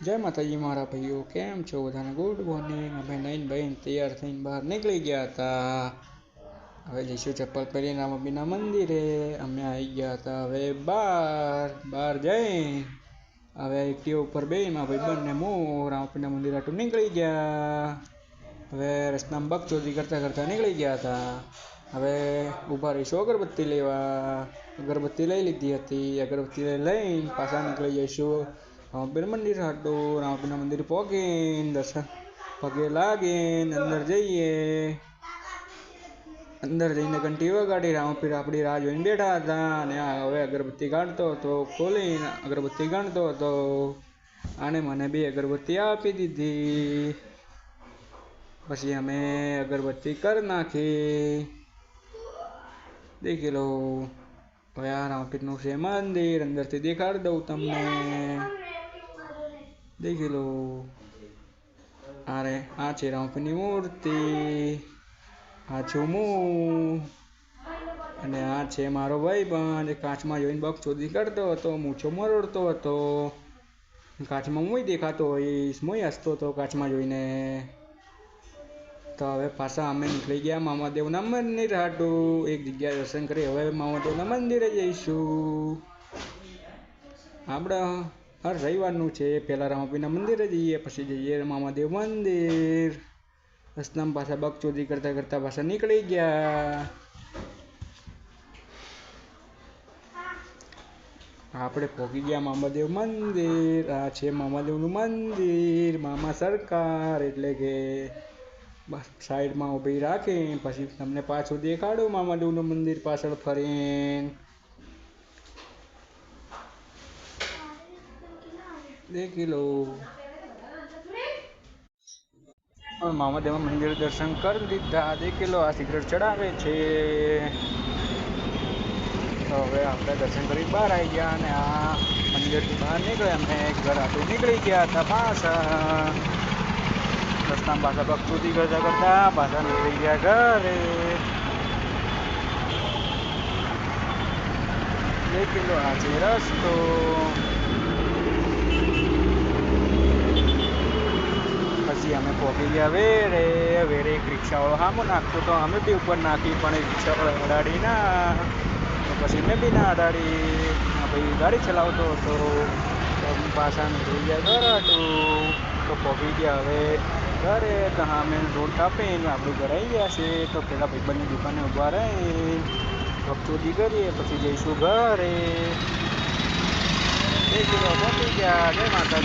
जय माताजी मारा भाईओ केम छो बधाने गुड मॉर्निंग। अमे नईन बहीन तैयार थईने बहार निकली गया था। हवे जईशु चप्पल पहरीने रामापीना मंदिरे। अमे आई गया था हवे बार जई हवे एक्टिवा पर बेही मारा भाईबंध ने मु रामापीना मंदिर आटू निकली गया। हवे रस्तामां बकचोदी करता करता निकली गया था। हवे ऊभा रहीशुं अगरबत्ती लेवा। अगरबत्ती लई लीधी हती। अगरबत्ती लईने पाछा निकली जईशुं रामापीना मंदिर हाटू। रामापीना मंदिर पहोंचीने दर्शन पगे लागीने अंदर जईए। अंदर जईने घंटी वगाड़ी। रामापीर आपणी राह जोईने बेठा हता अने आ हवे अगरबत्ती काढतो हतो। खोलीने अगरबत्ती गणतो हतो। आणे मने बे अगरबत्ती आपी दीधी। पछी अमे अगरबत्ती कर नाखी। देखी लो हवे आ रामापीरनुं छे मंदिर। अंदरथी देखाड़ दऊं तमने। देखी लो अरे आ छे रामापीरनी मूर्ति। आ छुं मु अने आ छे मारो भाईबंध। काचमां जोईने बकचोदी करतो हतो। मूछो मरोड़तो हतो। काचमां मुंय देखातो होईश। मुंय हसतो हतो काचमां जोईने। तो हवे पाछा अमे निकળી ગયા मामादेवना मंदिर हाटू। एक जग्याए दर्शन करी हवे मामादेवना मंदिरे जईशुं। आपणे हर रविवारनुं छे। पहेला रामापीरना मंदिरे जईए पछी जईए मामादेव मंदिर। रસ્તાमां पाछा बकचोदी करता करता पाछा निकળી गया। आपणे पहोंची गया मामादेव मंदिर। आ छे मामादेवनुं मंदिर। मामा सरकार एटले के साइडमां ऊभी राखीने पछी तमने पाछुं देखाडुं मामादेवनुं मंदिर पाछळ फरीने। देखी लो मामादेव मंदिर दर्शन कर लीधा। देखी लो आ सिगरेट चढ़ावे छे। तो हवे आपणे दर्शन करी बहार आई गया अने आ मंदिरथी बहार निकळ्या अमे घर हाटू निकળી गया था पाछा। रસ્તાमां पाछा बकचोदी करता करता पाछा निकળી गया घरे। देखी लो आ छे रस्तो। पछी अमे पहोंची गया वेरे। वेरे एक रिक्षावाळो सामो नाखतो तो अमे बी उपर नाखी पण ए रिक्षावाळो अडाडी ना। तो पछी मैं बी ना अडाडी। आ भाई गाड़ी चलावतो हतो। तो अमे पाछा निकળી गया घर हाटू। तो पहोंची गया हवे घरे। तो सामे रोड कापीने आपणुं घर आई गया छे। तो पेला भाईबंधनी दुकाने ऊभा रहीने बकचोदी करीए पछी जईशुं घरे। देखी लो पहोंची गया। जय माताजी।